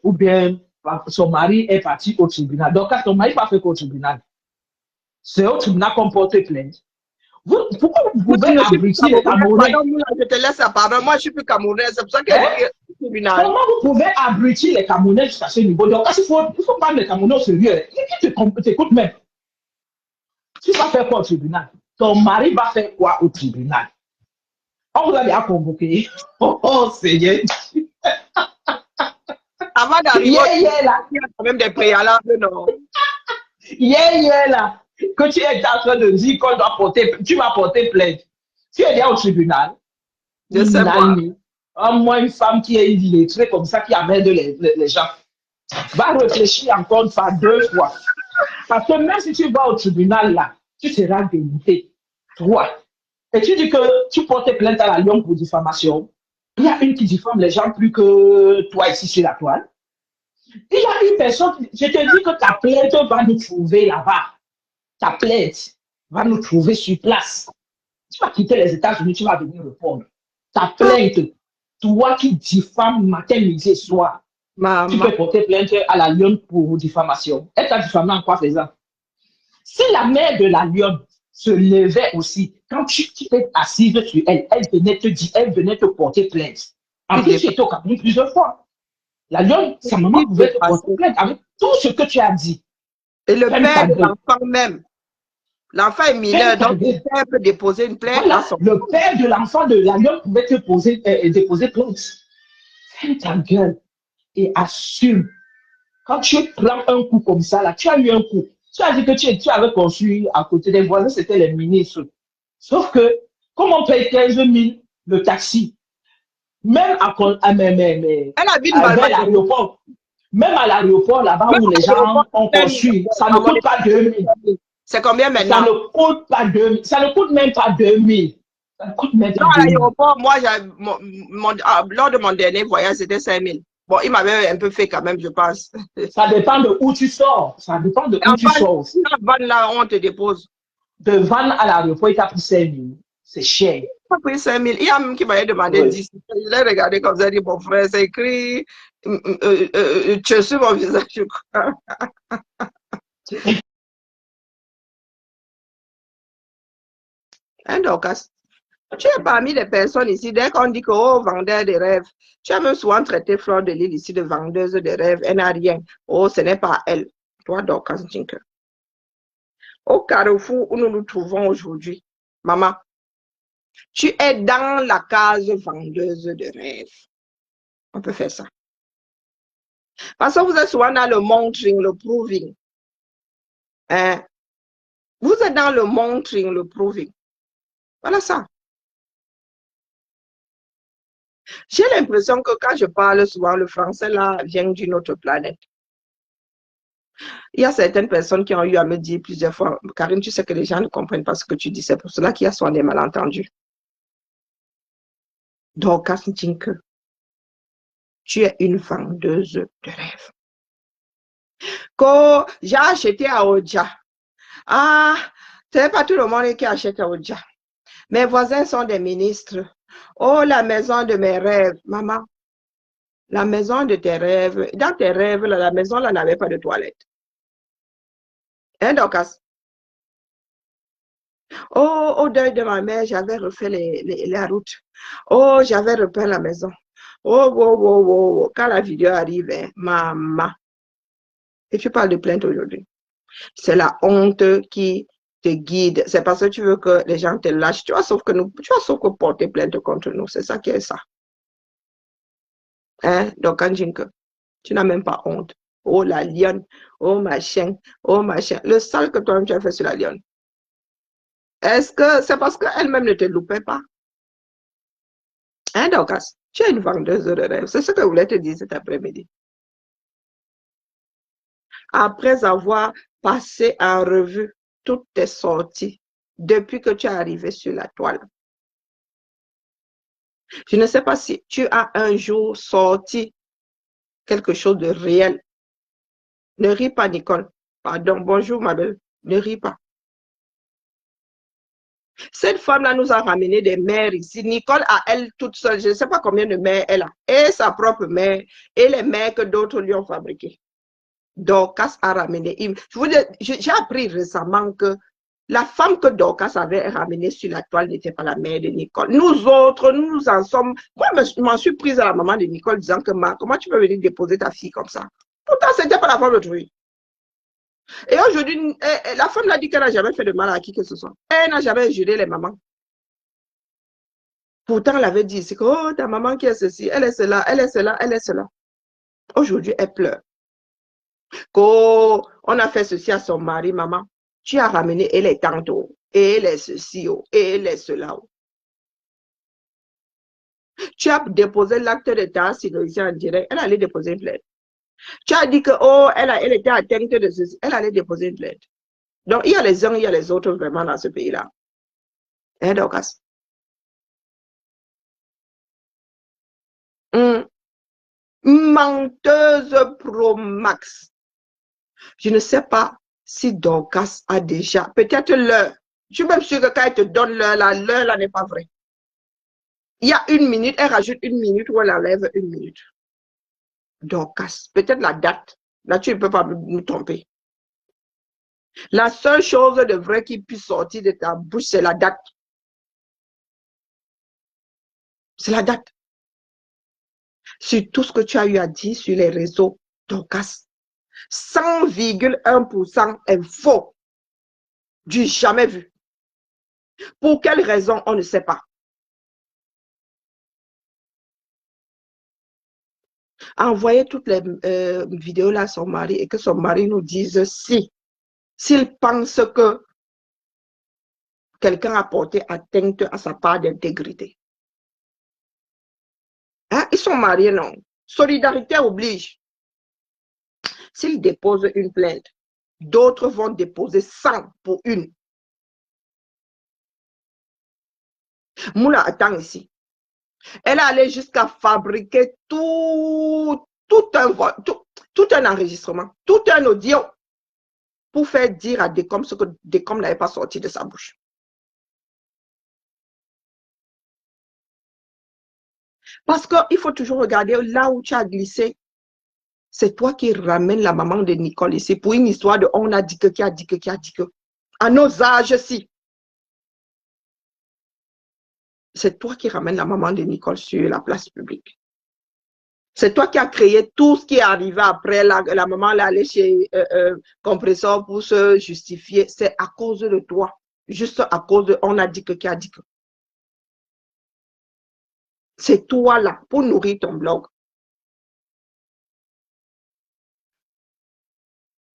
ou bien son mari est parti au tribunal. Donc, quand ton mari pas fait qu'au tribunal, c'est au tribunal qu'on porte plainte. Pourquoi vous Moi, je pouvez ne suis plus abrutir les camerounaise. Camerounais? Pardon, Moula, je te laisse la parole. Moi, je suis plus camerounaise. C'est pour ça qu'elle dit Hein? que tribunal. Comment vous pouvez abrutir les Camerounais jusqu'à ce niveau? Donc, il faut prendre les Camerounais au sérieux. Qui t'écoute même? Tu vas faire quoi au tribunal? Ton mari va faire quoi au tribunal? On vous a déjà convoqué. Oh, oh Seigneur. Avant d'arriver au tribunal, Là. il y a quand même des préalables, non? Là. Que tu es en train de dire qu'on doit porter, tu vas porter plainte. Tu es déjà au tribunal. Je sais pas. Au moins une femme qui est illettrée comme ça, qui amène les gens, va réfléchir encore une fois, 2 fois. Parce que même si tu vas au tribunal là, tu seras dégoûté. Toi. Et tu dis que tu portes plainte à la Lyon pour diffamation. Il y a une qui diffame les gens plus que toi ici sur la toile. Il y a une personne, je te dis que ta plainte va nous trouver là-bas. Ta plainte va nous trouver sur place. Tu vas quitter les États-Unis, tu vas venir répondre. Ta plainte, toi qui diffames matin, midi et soir, tu peux porter plainte à la Lyon pour diffamation. Elle t'a diffamé en quoi faisant? Si la mère de la Lyon se levait aussi, quand tu étais assise sur elle, elle venait te dire, elle venait te porter plainte. En plus, tu étais au Cameroun plusieurs fois. La Lyon, sa maman pouvait te porter plainte avec tout ce que tu as dit. Et le père de l'enfant même. L'enfant est mineur, donc le père peut déposer une plainte. Voilà, le père de l'enfant de la Lyon pouvait te déposer plainte. Ferme ta gueule et assume. Quand tu prends un coup comme ça, là, tu as eu un coup. Tu as dit que tu avais construit à côté des voisins, c'était les ministres. Sauf que, comme on paye 15 000 le taxi, même à l'aéroport, même à l'aéroport, là-bas où les gens ont construit, ça ne coûte pas 2 000. C'est combien maintenant? Ça ne coûte pas 2 000. Ça ne coûte même pas 2 000. Ça ne coûte même pas 2 000. À l'aéroport, moi, lors de mon dernier voyage, c'était 5 000. Bon, il m'avait un peu fait quand même, je pense. Ça dépend de où tu sors. Ça dépend de où tu sors aussi. Van, là, on te dépose. De Van à l'aéroport, il t'a pris 5 000. C'est cher. Il t'a pris 5 000. Il y a même qui m'avait demandé 10. Je l'ai regardé comme ça, il dit, mon frère, c'est écrit, tu sur mon visage, je crois. Hein, Dorcas? Tu es parmi les personnes ici, dès qu'on dit que, oh, vendeur de rêves, tu as même souvent traité Fleur de Lille ici de vendeuse de rêves, elle n'a rien. Oh, ce n'est pas elle. Toi, Dorcas Jinker. Au carrefour où nous nous trouvons aujourd'hui, maman, tu es dans la case vendeuse de rêves. On peut faire ça. Parce que vous êtes souvent dans le monitoring, le proving. Hein? Vous êtes dans le monitoring, le proving. Voilà ça. J'ai l'impression que quand je parle souvent, le français là vient d'une autre planète. Il y a certaines personnes qui ont eu à me dire plusieurs fois, Karine, tu sais que les gens ne comprennent pas ce que tu dis, c'est pour cela qu'il y a souvent des malentendus. Donc, tu es une vendeuse de rêves. Quand j'ai acheté à Oja, ah, ce n'est pas tout le monde qui achète à Oja. Mes voisins sont des ministres. Oh, la maison de mes rêves, maman. La maison de tes rêves, dans tes rêves, là, la maison là n'avait pas de toilette. Hein, Dorcas? Oh, au deuil de ma mère, j'avais refait la route. Oh, j'avais repeint la maison. Oh, oh, oh, oh, oh. Quand la vidéo arrive, hein, maman. Et tu parles de plainte aujourd'hui. C'est la honte qui te guide. C'est parce que tu veux que les gens te lâchent. Tu vois, sauf que porter plainte contre nous. C'est ça qui est ça. Hein? Donc, Anjinka, tu n'as même pas honte. Oh, la lionne. Oh, machin. Oh, machin. Le sale que toi-même tu as fait sur la lionne. Est-ce que c'est parce qu'elle-même ne te loupait pas? Hein, Dorcas? Tu es une vendeuse de rêves. C'est ce que je voulais te dire cet après-midi. Après avoir passé en revue toutes tes sorties depuis que tu es arrivé sur la toile. Je ne sais pas si tu as un jour sorti quelque chose de réel. Ne ris pas, Nicole. Pardon, bonjour, ma belle. Ne ris pas. Cette femme-là nous a ramené des mères ici. Nicole a elle toute seule, je ne sais pas combien de mères elle a, et sa propre mère, et les mères que d'autres lui ont fabriquées. Dorcas a ramené. J'ai appris récemment que la femme que Dorcas avait ramenée sur la toile n'était pas la mère de Nicole. Nous autres, nous en sommes... Moi, je m'en suis prise à la maman de Nicole disant que comment tu peux venir déposer ta fille comme ça? Pourtant, ce n'était pas la femme d'autrui. Et aujourd'hui, la femme l'a dit qu'elle n'a jamais fait de mal à qui que ce soit. Elle n'a jamais injuré les mamans. Pourtant, elle avait dit, c'est que, oh, ta maman qui est ceci, elle est cela, elle est cela, elle est cela. Aujourd'hui, elle pleure. Qu'on a fait ceci à son mari, maman. Tu as ramené, elle est tantôt, et elle est ceci, et elle est cela. Tu as déposé l'acte de ta ici en direct, elle allait déposer une plainte. Tu as dit que, oh, elle était atteinte de ceci, elle allait déposer une plainte. Donc, il y a les uns, il y a les autres vraiment dans ce pays-là. Hein, Dorcas? Menteuse pro max. Je ne sais pas si Dorcas a déjà, peut-être l'heure. Je suis même sûre que quand elle te donne l'heure là n'est pas vraie. Il y a 1 minute, elle rajoute 1 minute ou elle enlève 1 minute. Dorcas, peut-être la date. Là, tu ne peux pas nous tromper. La seule chose de vrai qui puisse sortir de ta bouche, c'est la date. C'est la date. Sur tout ce que tu as eu à dire sur les réseaux, Dorcas, 100,1% est faux. Du jamais vu. Pour quelle raison, on ne sait pas. Envoyez toutes les vidéos là à son mari et que son mari nous dise s'il pense que quelqu'un a porté atteinte à sa part d'intégrité. Hein? Ils sont mariés, non? Solidarité oblige. S'il dépose une plainte, d'autres vont déposer 100 pour une. Moula attend ici. Elle est allée jusqu'à fabriquer tout un enregistrement, tout un audio pour faire dire à Decom ce que Decom n'avait pas sorti de sa bouche. Parce qu'il faut toujours regarder là où tu as glissé. C'est toi qui ramènes la maman de Nicole ici pour une histoire de on a dit que, qui a dit que, qui a dit que. À nos âges-ci. C'est toi qui ramènes la maman de Nicole sur la place publique. C'est toi qui as créé tout ce qui est arrivé après. La maman est allée chez Compresseur pour se justifier. C'est à cause de toi. Juste à cause de on a dit que, qui a dit que. C'est toi là pour nourrir ton blog.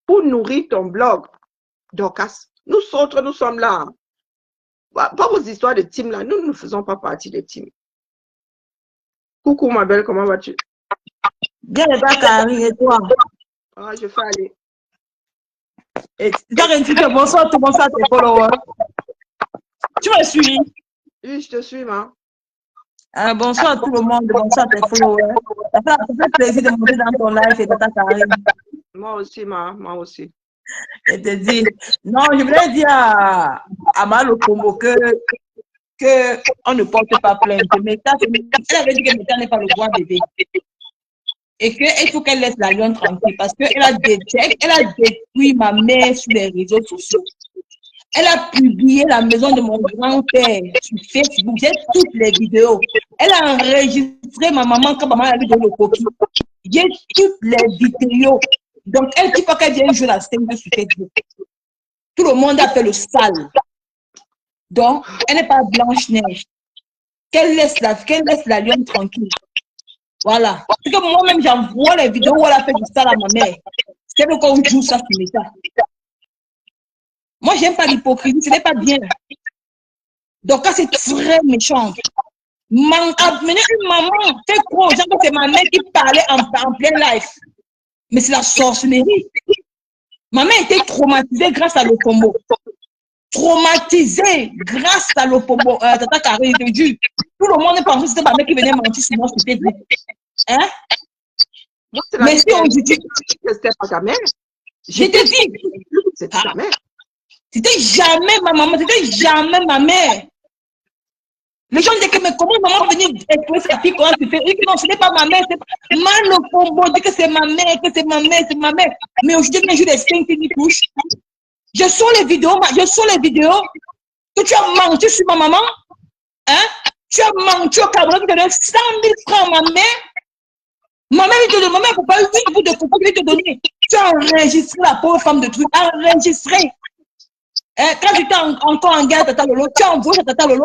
Pour nourrir ton blog. Dorcas, nous autres, nous sommes là. Pas vos histoires de team là. Nous ne faisons pas partie des teams. Coucou ma belle, comment vas-tu? Bien, Carrie, et toi? Ah, je fais aller. Et bonsoir, bonsoir tes followers. Tu me suis? Oui, je te suis, ma. Bonsoir à tout le monde, bonsoir tes followers. Ça fait plaisir de monter dans ton live et Tata Carrie. Moi aussi, moi aussi. Je te dis, non, je voulais dire à Malo Combo que on ne porte pas plainte. Mais elle avait dit que Meta n'est pas le roi bébé. Et qu'il faut qu'elle laisse la lionne tranquille parce qu'elle a détruit ma mère sur les réseaux sociaux. Elle a publié la maison de mon grand-père sur Facebook. J'ai toutes les vidéos. Elle a enregistré ma maman quand maman a vu dans le coquille. J'ai toutes les vidéos. Donc, elle dit pas qu'elle vient jouer la scène sur Facebook. Tout le monde a fait le sale. Donc, elle n'est pas Blanche-Neige. Qu'elle laisse la lionne tranquille. Voilà. Parce que moi-même, j'envoie les vidéos où elle a fait du sale à ma mère. C'est le cas où je joue ça sur Meta. Moi, j'aime pas l'hypocrisie, ce n'est pas bien. Donc, là, c'est très méchant. Amener une maman, fait quoi aux gens que c'est ma mère qui parlait en plein live. Mais c'est la sorcellerie. Ma mère était traumatisée grâce à l'Opombo. Traumatisée grâce à l'Opombo. Tata Carré, je te dis. Tout le monde pensait que c'était ma mère qui venait mentir sur moi, c'était dit. Hein? Mais si on dit. C'était pas ta mère. Je te dis. C'était ta mère. C'était jamais ma maman, c'était jamais ma mère. Les gens disaient que, mais comment maman venir épouser sa fille, comment tu fais? Et non, ce n'est pas ma mère, c'est pas. Mal au combo, dit que c'est ma mère, que c'est ma mère, c'est ma mère. Mais aujourd'hui, quand j'ai des signes qui me touchent, je sors les vidéos que tu as menti sur ma maman, hein? Tu as menti au Cameroun, tu as donné 100 000 francs à ma mère. Ma mère, il te demande, il faut pas 8 bouts de coco qu'il te donner. Tu as enregistré la pauvre femme de truc, enregistré. Hein? Quand j'étais encore en guerre, Tata Lolo, tu as envoyé Tata Lolo.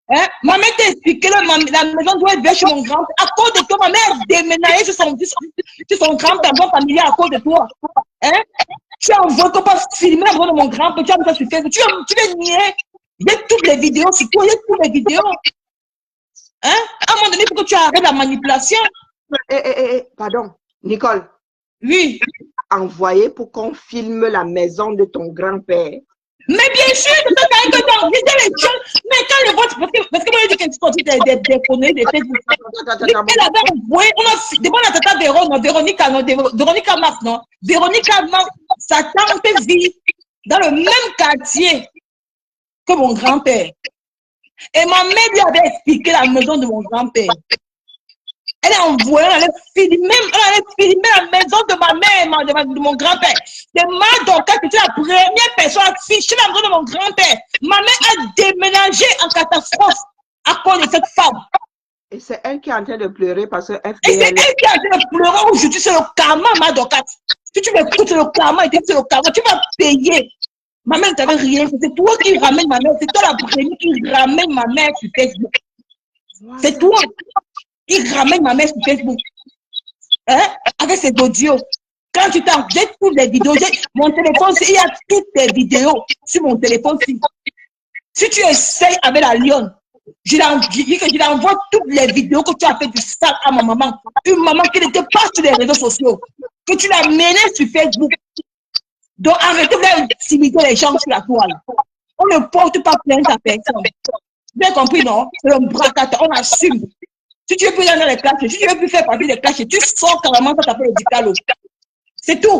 Hein? Ma mère t'a expliqué la maison doit être chez mon grand-père. À cause de toi, ma mère a déménagé sur son grand-père familial à cause de toi. Hein? Tu as envoyé qu'on pas filmer la maison de mon grand-père, tu as mis ça sur Facebook. Tu veux nier. Il y a toutes les vidéos sur toi, il y a toutes les vidéos. Hein? À un moment donné, il faut que tu arrêtes la manipulation. Pardon, Nicole. Oui. Envoyé pour qu'on filme la maison de ton grand-père. Mais bien sûr, c'est ça que dans les choses. Mais quand le vote, parce que moi, je dis que tu continues des conneries, des Facebook. Elle avait envoyé, devant la tata Véronique Mars, non? Véronique Mars, sa tante vit dans le même quartier que mon grand-père. Et ma mère lui avait expliqué la maison de mon grand-père. Elle a envoyé, elle allait filmer la maison de ma mère, de mon grand-père. C'est ma Dorcas qui était la première personne à afficher la maison de mon grand-père. Ma mère a déménagé en catastrophe à cause de cette femme. Et c'est elle qui est en train de pleurer parce que FDL... Et c'est elle qui est en train de pleurer aujourd'hui. C'est le karma, ma Dorcas. Si tu m'écoutes, c'est le karma. C'est le karma. Tu vas payer. Ma mère ne t'avait rien. C'est toi qui ramène ma mère. C'est toi la première qui ramène ma mère sur Facebook. C'est toi. Il ramène ma mère sur Facebook. Hein? Avec ses audios. Quand tu t'en j'ai toutes les vidéos, mon téléphone, il y a toutes les vidéos sur mon téléphone. Si tu essayes avec la lionne, je l'envoie toutes les vidéos que tu as fait du sale à ma maman. Une maman qui n'était pas sur les réseaux sociaux. Que tu l'as menée sur Facebook. Donc arrêtez d'intimider les gens sur la toile. On ne porte pas plainte à personne. Bien compris, non? C'est un braquage, on assume. Si tu veux plus aller dans les classes, si tu veux plus faire partie des classes, tu sors carrément, ça s'appelle le dictalo. C'est tout.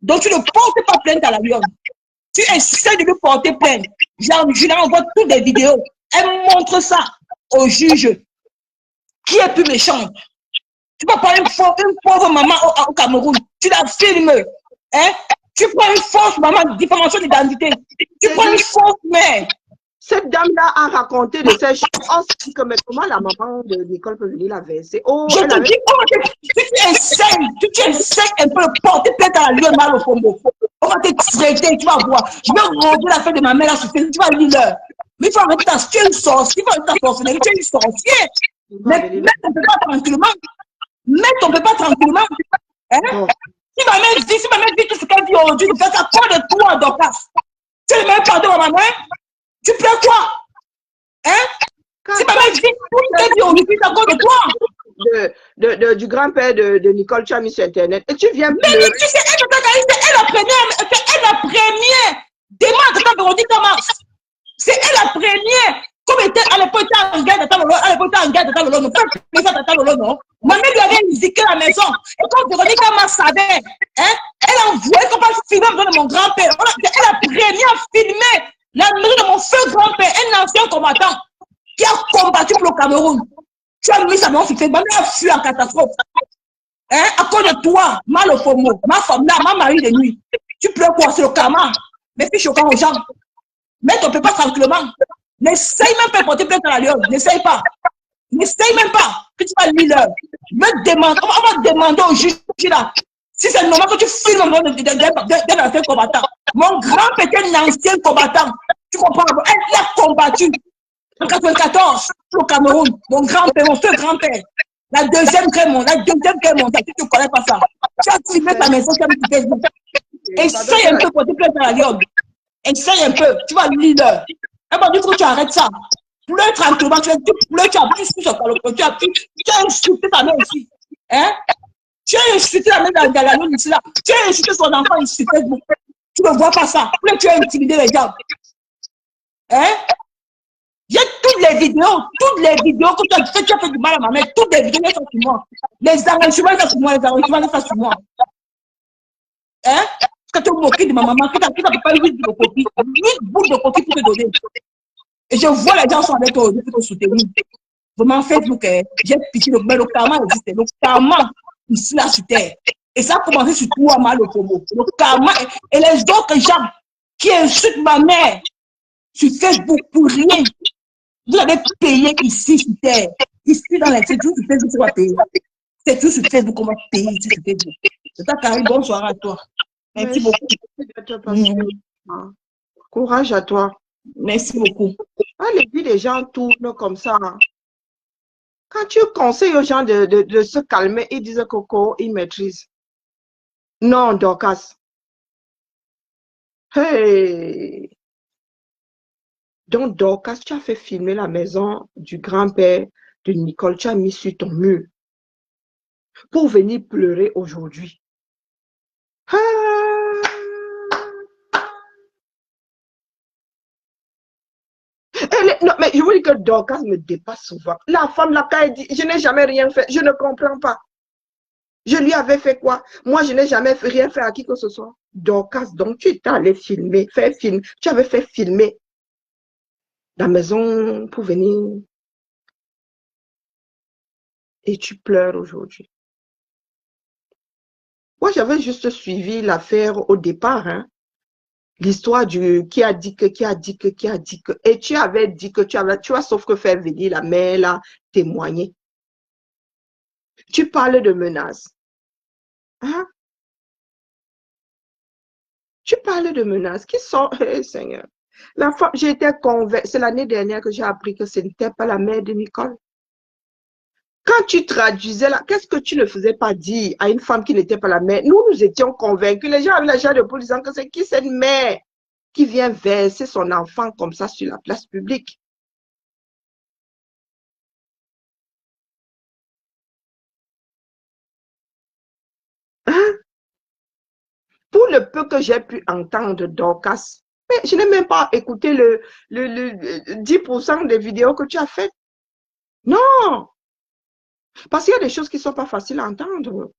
Donc tu ne portes pas plainte à la lionne. Tu essaies de lui porter plainte. Je lui envoie toutes les vidéos. Elle montre ça au juge. Qui est plus méchant? Tu vas prendre une pauvre maman au Cameroun. Tu la filmes. Hein? Tu prends une fausse maman, diffamation d'identité. Tu prends une fausse mère. Cette dame-là a raconté de ces choses. Mais comment la maman de Nicole peut venir la verser? Oh, je te dis, tu essaies un peu de porter plainte à la lionne mal au fond. On va te traiter, tu vas voir. Je vais rendre la fête de ma mère là sur Facebook, tu vas lire l'heure. Mais il faut arrêter ta tu es une sorcière, tu es une sorcière. Mais mets ton papa tranquillement. Mets ton papa tranquillement. Hein? Oh. Si ma mère dit tout ce qu'elle dit aujourd'hui, tu fais ça pour de toi, Dorcas. Tu ne mets pas pardon à ma mère? Tu plais quoi? Hein? Si ma mère dit tout ce qu'elle dit aujourd'hui, c'est à cause de toi. Du grand-père de Nicole, tu as mis sur Internet. Et tu viens pleurer. Mais tu sais, elle la première. Demande à Véronique Mars. C'est elle la première. Comme à l'époque, tu as en guerre de Tata Lolo, non? Pas de Tata Lolo, non? Ma mère lui avait indiqué la maison. Et quand Véronique Mars savait, hein, elle a envoyé qu'on passe filmer de mon grand-père. Elle a la première filmé la maison de mon feu grand-père, un ancien combattant qui a combattu pour le Cameroun. Tu as mis sa main sur Facebook, ma mère a fui en catastrophe. Hein? À cause de toi, mal au FOMO, ma femme là, ma mari de nuit. Tu pleures quoi? C'est le karma. Mais fais choquant aux gens. Mais tu ne peux pas tranquillement. N'essaye même pas de porter plainte à la lionne. N'essaye pas. N'essaye même pas. Que tu vas lire l'heure. On va demander au juge là. Si c'est normal que tu filmes d'un ancien combattant. Mon grand-père était un ancien combattant. Tu comprends? Elle a combattu en 1994 au Cameroun. Mon grand-père, mon feu grand-père. La deuxième guerre mondiale, tu ne connais pas ça. Tu as filmé ta maison, tu as mis sur Facebook. Essaye un peu pour te plaindre à la lionne. Essaye un peu, tu vas lire l'heure. Il faut que tu arrêtes ça. Pleure tranquillement, tu as pris sur le tu as insulté ta mère ici. Hein? Tu as insulté la mère de la lionne ici là. Tu as insulté son enfant ici sur Facebook. Tu ne vois pas ça. Puis tu as intimidé les gens. Hein? J'ai toutes les vidéos que tu as fait du mal à ma mère, toutes les vidéos sont sur moi. Les enregistrements sont sur moi, sont sur moi. Hein? Parce que coquille de ma maman, qui t'a préparé 8 bouts de coquille, 8 bouts de coquille pour te donner. Et je vois les gens sont avec toi pour te soutenir. Vraiment, Facebook, j'ai pitié, mais le karma existe. Le karma, ici, là, sur terre. Et ça a commencé sur toi, mal au Congo. Le karma, et les autres gens qui insultent ma mère sur Facebook pour rien, vous avez payé ici sur terre. Ici, dans les c'est toujours sur Facebook qu'on va payer. C'est toujours sur Facebook qu'on va payer ici sur Facebook. C'est ça, Karine, bonsoir à toi. Merci beaucoup. Courage à toi. Merci beaucoup. Ah, les vies des gens tournent comme ça. Quand tu conseilles aux gens de se calmer, ils disent Coco, ils maîtrisent. Non, Dorcas. Hey! Donc, Dorcas, tu as fait filmer la maison du grand-père de Nicole. Tu as mis sur ton mur pour venir pleurer aujourd'hui. Ah! Non, mais je vous dis que Dorcas me dépasse souvent. La femme, là, quand elle dit, je n'ai jamais rien fait, je ne comprends pas. Je lui avais fait quoi? Moi, je n'ai jamais rien fait à qui que ce soit. Dorcas, donc tu étais allé filmer, faire film. Tu avais fait filmer la maison pour venir. Et tu pleures aujourd'hui. Moi, j'avais juste suivi l'affaire au départ, hein. L'histoire du qui a dit que, qui a dit que, qui a dit que. Et tu avais dit que tu as sauf que faire venir la mère là, témoigner. Tu parles de menaces. Hein? Tu parles de menaces qui sont, Seigneur. La fois, j'étais convaincue, c'est l'année dernière que j'ai appris que ce n'était pas la mère de Nicole. Quand tu traduisais là, qu'est-ce que tu ne faisais pas dire à une femme qui n'était pas la mère? Nous, nous étions convaincus. Les gens avaient la chair de poule disant que c'est qui cette mère qui vient verser son enfant comme ça sur la place publique? Hein? Pour le peu que j'ai pu entendre Dorcas, mais je n'ai même pas écouté le 10% des vidéos que tu as faites. Non! Parce qu'il y a des choses qui ne sont pas faciles à entendre.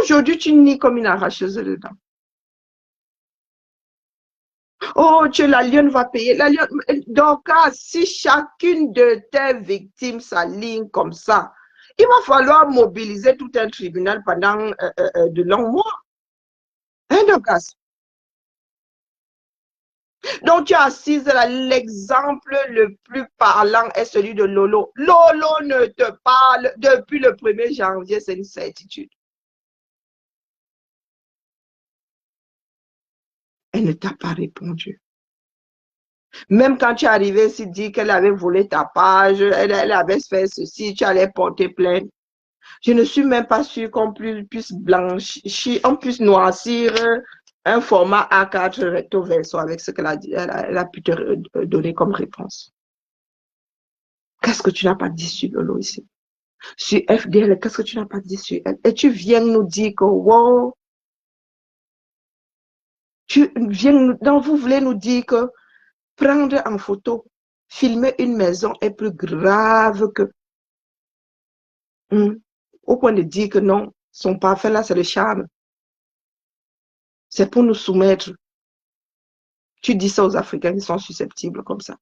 Aujourd'hui, tu nies comme une arracheuse dedans. Oh, Dieu, la lionne va payer. La lionne... Donc, si chacune de tes victimes s'aligne comme ça, il va falloir mobiliser tout un tribunal pendant de longs mois. Hein, Dorcas? Donc, tu as assise là, l'exemple le plus parlant est celui de Lolo. Lolo ne te parle depuis le 1er janvier, c'est une certitude. Elle ne t'a pas répondu. Même quand tu es arrivé ici, dit qu'elle avait volé ta page, elle avait fait ceci, tu allais porter plainte. Je ne suis même pas sûre qu'on puisse blanchir, on puisse noircir un format A4 recto verso avec ce qu'elle a pu te donner comme réponse. Qu'est-ce que tu n'as pas dit sur Lolo ici? Sur FDL, qu'est-ce que tu n'as pas dit sur elle? Et tu viens nous dire que, wow, vous voulez nous dire que prendre en photo, filmer une maison est plus grave que... au point de dire que non, son parfait là, c'est le charme. C'est pour nous soumettre. Tu dis ça aux Africains qui sont susceptibles comme ça.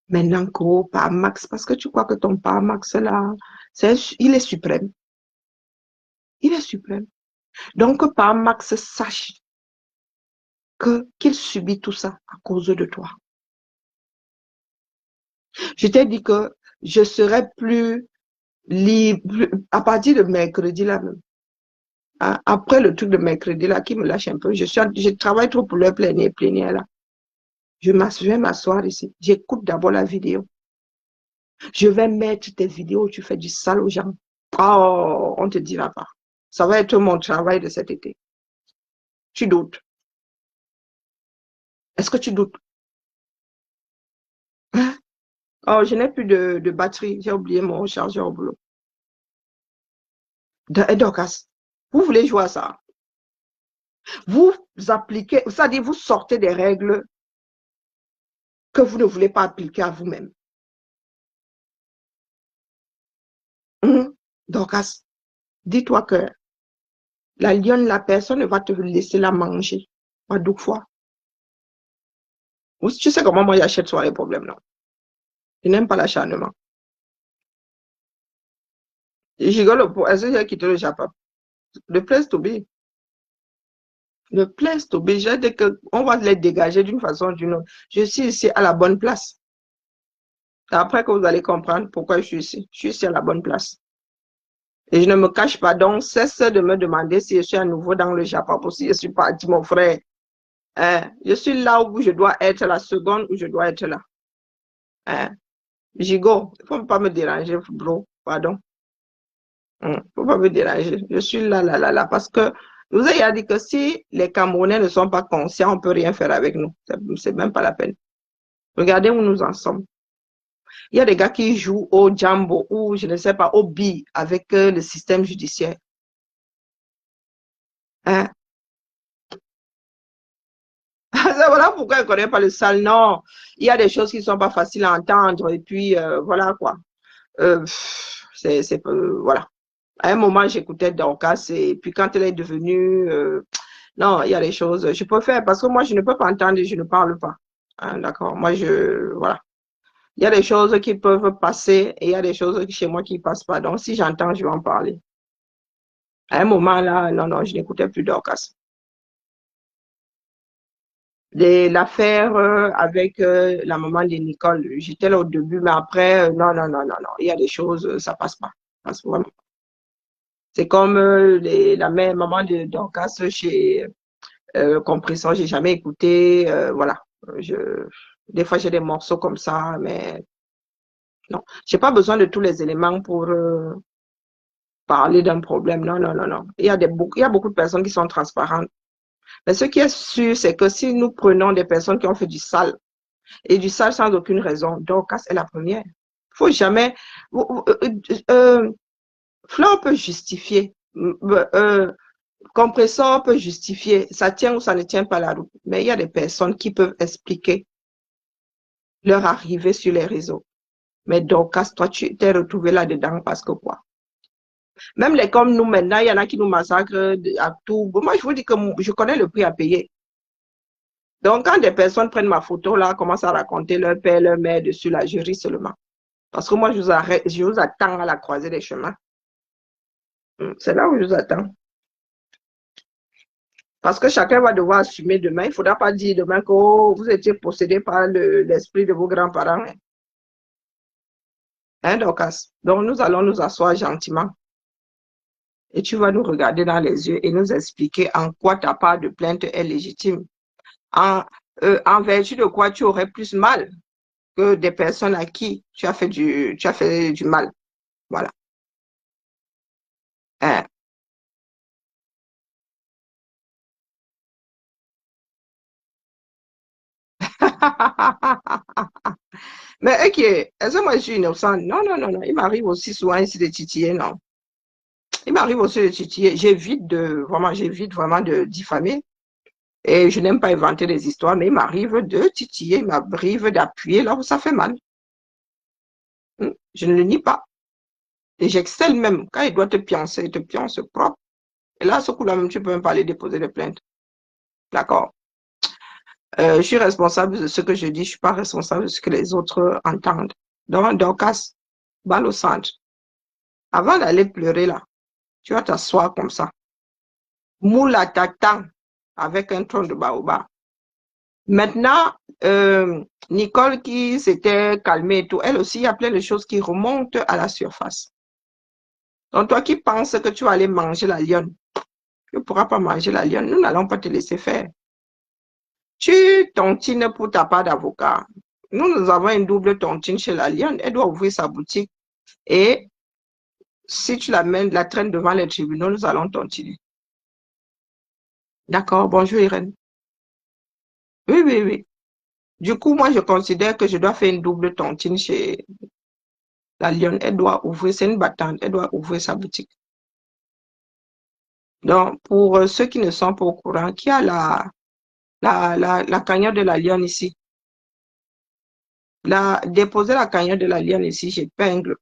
Maintenant, par Max, parce que tu crois que ton par Max là, il est suprême. Il est suprême. Donc, par Max, sache qu'il subit tout ça à cause de toi. Je t'ai dit que je serai plus libre à partir de mercredi là même. Après le truc de mercredi là qui me lâche un peu, je travaille trop pour le plénière là. Je vais m'asseoir ici. J'écoute d'abord la vidéo. Je vais mettre tes vidéos où tu fais du sale aux gens. Oh, on ne te dira pas. Ça va être mon travail de cet été. Tu doutes. Est-ce que tu doutes? Hein? Oh, je n'ai plus de batterie. J'ai oublié mon chargeur au boulot. Dorcas, vous voulez jouer à ça? Vous appliquez, c'est-à-dire vous sortez des règles que vous ne voulez pas appliquer à vous-même. Dorcas, dis-toi que la lionne, la personne ne va te laisser la manger. Pas 2 fois. Tu sais comment moi j'achète sur les problèmes, non? Je n'aime pas l'acharnement. Je rigole pour. Est-ce que j'ai quitté le Japon? Le place to be. Le place to be. J'ai dit qu'on va les dégager d'une façon ou d'une autre. Je suis ici à la bonne place. C'est après que vous allez comprendre pourquoi je suis ici. Je suis ici à la bonne place. Et je ne me cache pas. Donc, cesse de me demander si je suis à nouveau dans le Japon ou si je suis parti, mon frère. Je suis là où je dois être, la seconde où je dois être là. Gigo, il ne faut pas me déranger, bro. Pardon. Il ne faut pas me déranger. Je suis là. Parce que nous avons dit que si les Camerounais ne sont pas conscients, on ne peut rien faire avec nous. C'est même pas la peine. Regardez où nous en sommes. Il y a des gars qui jouent au Jambo ou, je ne sais pas, au bi avec le système judiciaire. Voilà pourquoi je ne connais pas le sale. Non, il y a des choses qui ne sont pas faciles à entendre. Et puis, voilà quoi. Voilà. À un moment, j'écoutais Dorcas et puis quand elle est devenue... non, il y a des choses... Je peux faire parce que moi, je ne peux pas entendre et je ne parle pas. D'accord. Moi, voilà. Il y a des choses qui peuvent passer et il y a des choses chez moi qui ne passent pas. Donc, si j'entends, je vais en parler. À un moment, là, non, je n'écoutais plus Dorcas. L'affaire avec la maman de Nicole, j'étais là au début, mais après, non. Il y a des choses, ça passe pas. Ça passe vraiment. C'est comme la mère, maman de Dorcas chez Compression, j'ai jamais écouté. Voilà. Des fois, j'ai des morceaux comme ça, mais non. J'ai pas besoin de tous les éléments pour parler d'un problème. Non. Il y a beaucoup de personnes qui sont transparentes. Mais ce qui est sûr, c'est que si nous prenons des personnes qui ont fait du sale, et du sale sans aucune raison, Dorcas est la première. Faut jamais... Fleur peut justifier. Compresseur peut justifier. Ça tient ou ça ne tient pas la route. Mais il y a des personnes qui peuvent expliquer leur arrivée sur les réseaux. Mais Dorcas, toi, tu t'es retrouvé là-dedans parce que quoi? Même les comme nous maintenant, il y en a qui nous massacrent à tout. Moi, je vous dis que je connais le prix à payer. Donc, quand des personnes prennent ma photo, là, commencent à raconter leur père, leur mère dessus, là, je ris seulement. Parce que moi, je vous attends à la croisée des chemins. C'est là où je vous attends. Parce que chacun va devoir assumer demain. Il ne faudra pas dire demain que vous étiez possédé par l'esprit de vos grands-parents. Hein, Dorcas? Donc, nous allons nous asseoir gentiment. Et tu vas nous regarder dans les yeux et nous expliquer en quoi ta part de plainte est légitime. En vertu de quoi tu aurais plus mal que des personnes à qui tu as fait du mal. Voilà. Hein? Mais ok, est-ce que moi je suis innocente? Non. Il m'arrive aussi souvent ici de titiller, non. Il m'arrive aussi de titiller. J'évite vraiment de diffamer. Et je n'aime pas inventer des histoires, mais il m'arrive de titiller, il m'arrive d'appuyer là où ça fait mal. Je ne le nie pas. Et j'excelle même. Quand il doit te pioncer, il te pionce propre. Et là, ce coup-là même, tu peux même pas aller déposer des plaintes. D'accord? Je suis responsable de ce que je dis, je ne suis pas responsable de ce que les autres entendent. Donc, Dorcas, balle au centre. Avant d'aller pleurer là, tu vas t'asseoir comme ça. Moule à t'attend avec un tronc de baobab. Maintenant, Nicole qui s'était calmée et tout, elle aussi, il y a plein de choses qui remontent à la surface. Donc, toi qui penses que tu vas aller manger la lionne, tu ne pourras pas manger la lionne, nous n'allons pas te laisser faire. Tu tontines pour ta part d'avocat. Nous avons une double tontine chez la lionne, elle doit ouvrir sa boutique et si tu la traînes devant les tribunaux, nous allons tontiner. D'accord, bonjour Irène. Oui. Du coup, moi, je considère que je dois faire une double tontine chez la lionne. Elle doit ouvrir, c'est une battante, elle doit ouvrir sa boutique. Donc, pour ceux qui ne sont pas au courant, qui a la cagnotte de la lionne ici? Déposer la cagnotte de la lionne ici, j'épingle.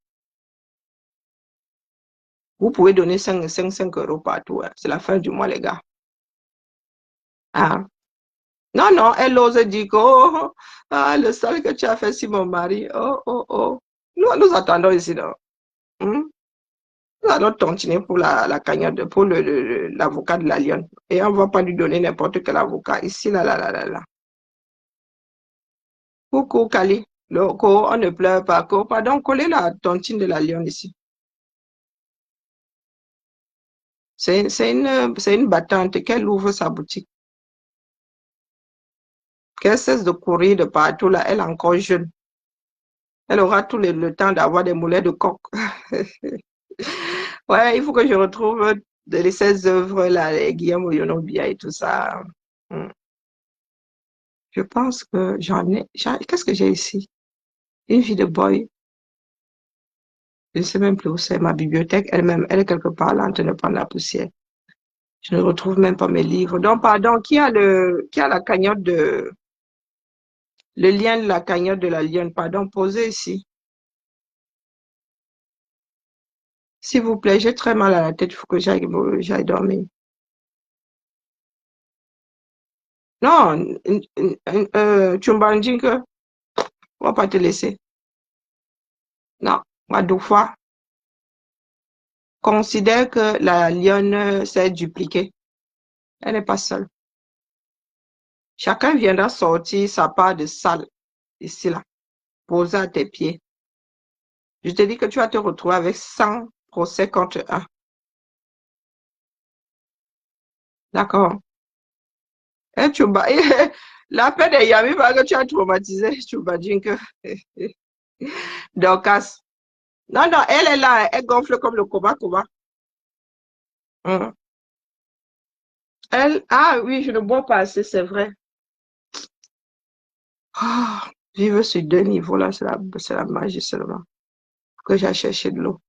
Vous pouvez donner 5 euros partout. Hein. C'est la fin du mois, les gars. Ah. Non, non, elle ose dire que oh, ah, le sale que tu as fait sur mon mari. Oh, oh, oh. Nous attendons ici. Non? Hmm? Nous allons tontiner pour la cagnotte, pour l'avocat de la Lionne. Et on ne va pas lui donner n'importe quel avocat. Ici, là, là, là, là, là. Coucou, Kali. On ne pleure pas. Pardon, collez la tontine de la Lionne ici. C'est une battante qu'elle ouvre sa boutique. Qu'elle cesse de courir de partout, là. Elle est encore jeune. Elle aura tout le temps d'avoir des moulets de coq. Ouais, il faut que je retrouve ces œuvres là, les Guillaume Oyonobia et tout ça. Hmm. Je pense que j'en ai. Qu'est-ce que j'ai ici? Une vie de boy. Je ne sais même plus où c'est. Ma bibliothèque elle-même, elle est quelque part là en train de prendre la poussière. Je ne retrouve même pas mes livres. Donc, pardon, qui a la cagnotte le lien de la cagnotte de la Lionne? Pardon, posez ici. S'il vous plaît, j'ai très mal à la tête, il faut que j'aille dormir. Non, Chumbandingue, on va pas te laisser. Non, Wadoufa considère que la Lionne s'est dupliquée. Elle n'est pas seule. Chacun viendra sortir sa part de sale, ici, là, posée à tes pieds. Je te dis que tu vas te retrouver avec 100 procès contre 1. D'accord? Eh, Chumba, la paix des Yami, parce que tu as traumatisé, Chumbandingue. Dorcas. Non, non, elle est là, elle gonfle comme le Koba. Hum. Ah oui, je ne bois pas assez, c'est vrai. Vivre sur 2 niveaux, là, c'est la magie seulement. Que j'ai cherché de l'eau.